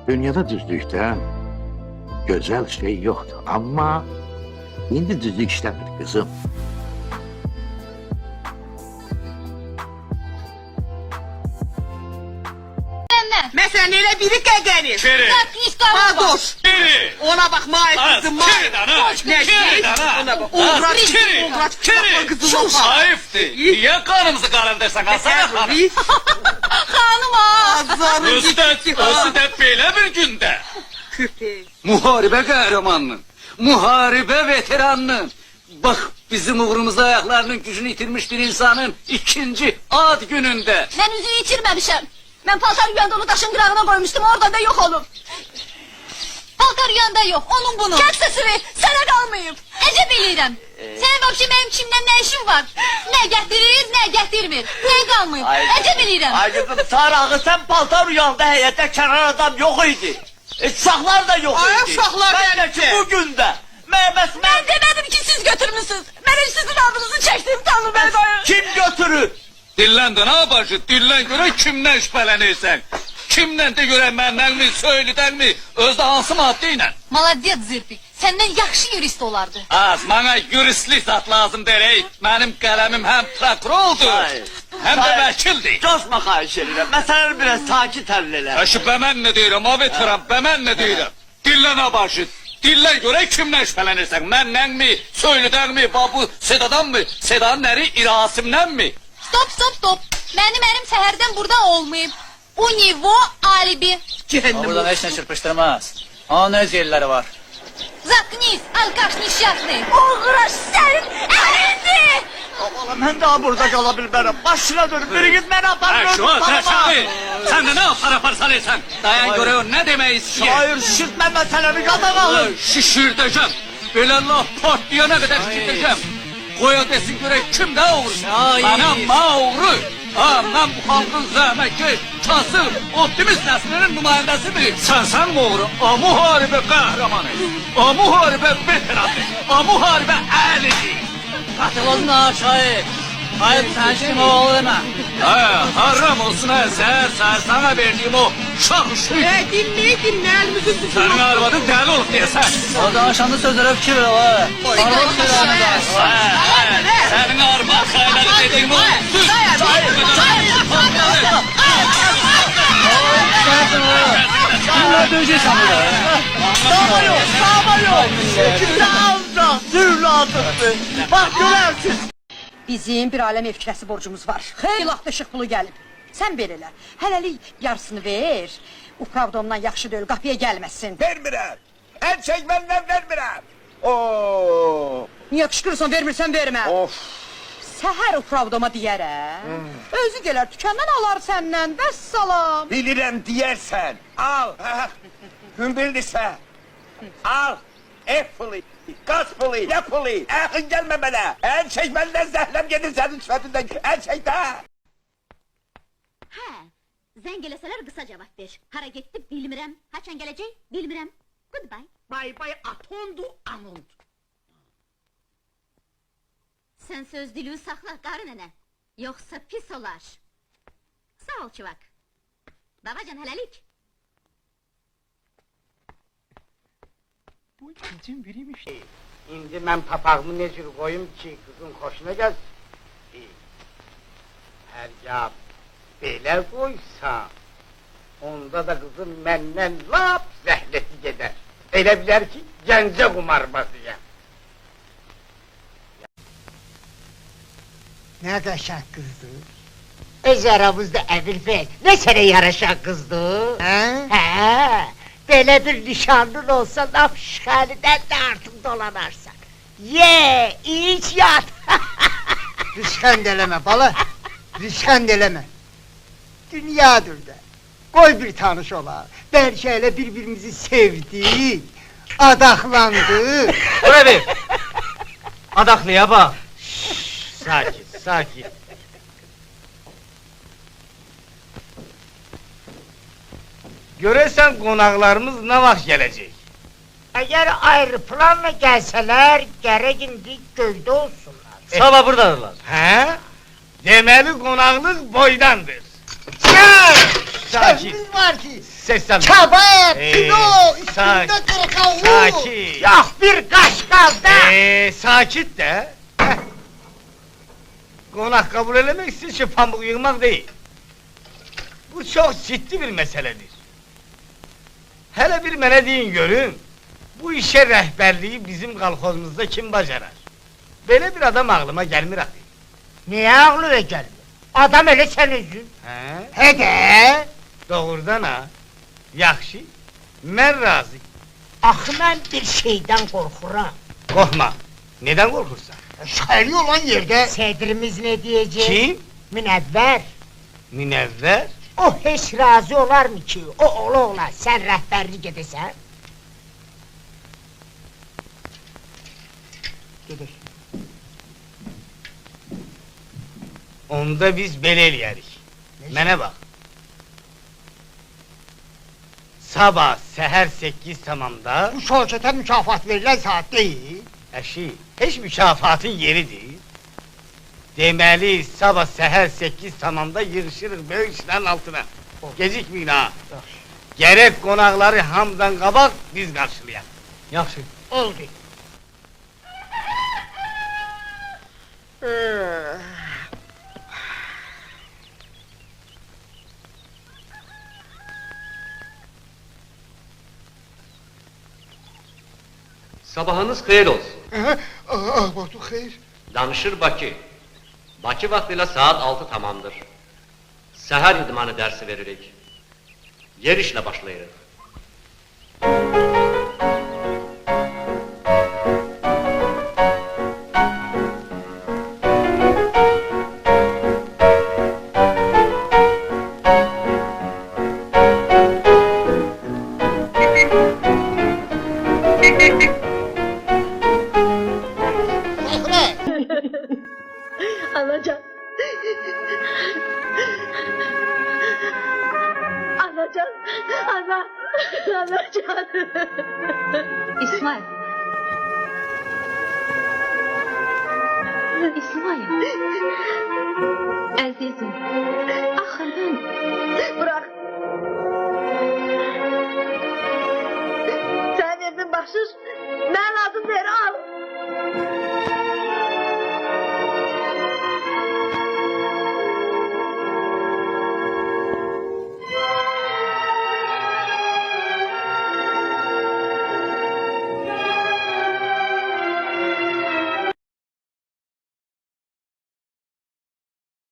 Dünyada düzlükten güzel şey yoktu ama indi düzlük işlemir kızım. Mesela elə biri qəqərir. Kiri. Ha dur. Kiri. Ona bak kızım. Kiri dana. Kiri dana. Ona bak. Uğraş. Kiri. Uğraş. Kiri. Kızım. Ayıptı. Niye kanımızı karındırsan Hasan hanım? Hanım ağzlarım Özdet belə bir günde. Köpek. Muharebe kahramanının, muharebe veteranının, bak bizim uğrumuzda ayaklarının gücünü yitirmiş bir insanın ikinci ad gününde. Ben üzüyü itirmemişim. Ben paltar rüyanda onu taşın kırağına koymuştum, orada da yok oğlum. Paltar rüyanda yok, onun bunun. Kes sesini, sana kalmayayım. Ece bilirim. Senin vapşi benim kimden ne işin var? Ne getirir, ne getirmir. Ne kalmayayım, Ece bilirim. Ay kızım Sarağı sen paltar uyanda heyette kenar adam yok idi. Uşaklar da yok Ay, idi. uşaklar Ben de belki. ki bugün de. Ben demedim ki siz götürmüşsünüz. Ben hiç sizin adınızı çektim Tanrı Bey dayı. Kim götürür? Dillen de ne yaparsın? Dillen göre kimden şüphelenirsen? Kimden de göre menden mi, söyleden mi? Özde hansı maddeyle? Maladyat zirpik. Senden yaxşı yurist olardı. Az, bana yürüstlü zat lazım derey. Benim kalemim hem prokurordu, Hayır. hem de Hayır. vekildi. Coşma xahiş edirəm. Məsələni biraz sakit həll elə. Taşı ben ne diyorum, abi Trump, ben ne diyorum? Dillen ne yaparsın? Dillen göre kimden şüphelenirsen? Menden mi, söyleden mi, babu Seda'dan mı? Seda'nın eri İrasim'den mi? Stop. Benim erim seherden burada olmayıp. O nivo alibi. Buradan hiç ne çırpıştırmaz. Onun öz yerleri var. Zatkniz, alkaş nişatlı. Uğraş senin elindi. Oğlum mən daha burada qala bilmərəm. Başına dönüp biri git məni aparır. Ha şu an sen şimdi, sen de ne yapar sanırsan? Dayan göre o ne demeyi istiyor? Hayır şişirtmə məsələmi qadağalım. Şişirteceğim. Böyle laf patlayana kadar şişirteceğim. Koya desin göre kim daha uğru? Bana ma uğru. Ha ben bu halkın zahmetkeş, kasım, optimist neslinin nümayendesidir. Sen mi uğru? A muharebe kahramanı. A muharebe veteranı. A muharebe ehlidir. Katıladın aşağıya. Hayır sen şimdi oğlu deme. Ha, haram olsun ha seher sana verdiğim o şah ışık. Dinle elimizi tutuyor. Senin arvadın deli olup diye sen. O da aşağında sözlere fikir ver ola. Senin arma kaynağı dediğim o. Sus. Kimler döveceksin burada? Sağma yok. Kimdə alacaq, zürlü atıqdır. Bak görərsiz. Bizim bir aləm ev kirəsi borcumuz var. Xeyli atışıq pulu gəlib. Sən ver elə. Hələlik yarısını ver. Upravdomdan yaxşı deyil, qapıya gəlməsin. Vermirəm. En çekmenden vermirəm. Oo. Niyə qışqırırsan, vermirsən, vermə. Of. Səhər upravdoma deyərəm. Özü gələr dükandan alar səndən, vəssalam. Bilirəm deyərsən. Al. Hümbildisə. Al. Ev pulu, gaz pulu, ne pulu. Əxin gəlmə mənə. En çekmenden zəhləm gedir sənin sifətindən. En çekdə. Hə, zəng eləsələr qısa cavab ver. Hara getdi bilmirəm, haçan gələcək bilmirəm. Goodbye. Bay atondu anond. Sən söz dili saxla qarı nənə. Yoxsa pis olar. Sağ ol çivak. Babacan hələlik. Bu bizim biriymiş. İndi mən papağımı necür qoyum ki, qızın xoşuna gəlsin. Hərgah belə qoysam, onda da qızın məndən lap zəhləti gedər. Elə bilər ki, gəncə qumarbazıyam. Nə qəşəng qızdır. Öz aramızda Əmir bəy, nə sənə yaraşan qızdır? Hə, belə bir nişanlın olsa laf şəlidən də artıq dolanarsan. Ye, iç, yat. Rüskənd eləmə bala, rüskənd eləmə. Dünyadır da, qoy bir tanış olar. Bəlkə elə bir-birimizi sevdik, adaqlandık. Bura ver. Adaqlıya bax. Sakit. Görəsən qonaqlarımız nə vaxt gələcək? Əgər ayrı planla gəlsələr, gərək indi göydə olsunlar. Sabah buradadırlar. Hə? Deməli qonaqlıq boydandır. Gəl! Sakin. Sözümüz var ki. Seslen. Çaba, pino, sakin. üstünde kırkavu. Sakin. Yok bir kaş kaldı. Sakit de. Heh. Konak kabul elemek için şu pamuk yığmak değil. Bu çok ciddi bir meseledir. Hele bir mene deyin görün. Bu işe rehberliği bizim kolxozumuzda kim bacarar? Böyle bir adam aklıma gelmir akı. Niye aklına gelmiyor? Adam öyle sen özün. He? He de. Doğrudan ha. Yaxşı. Ben razı. Axı mən bir şeyden korkuram. Korkma. Neden korkursan? Şəri olan yerde. Sedrimiz ne diyecek? Kim? Münevver. Münevver. O hiç razı olar mı ki? O ola sen rehberlik edesen. Gidelim. Onda biz belə eləyərik. Mənə bax. Sabah səhər 8 tamamda... Bu şirkete mükafat verilen saat değil. Əşi, heç mükafatın yeridir. Deməli, sabah səhər 8 tamamda yığışırıq böyük işlərin altına. Gecikməyin ha. Gərək qonaqları hamdan qabaq biz qarşılayaq. Yaxşı. Oldu. Sabahınız xeyir olsun. Batu xeyir. Danışır Bakı. Bakı vaxtilə saat 6 tamamdır. Səhər idmanı dərsi veririk. Yer işlə başlayırıq. Anacan. Anacan. Anacan. İsmail. İsmail. Azizim. Axı mən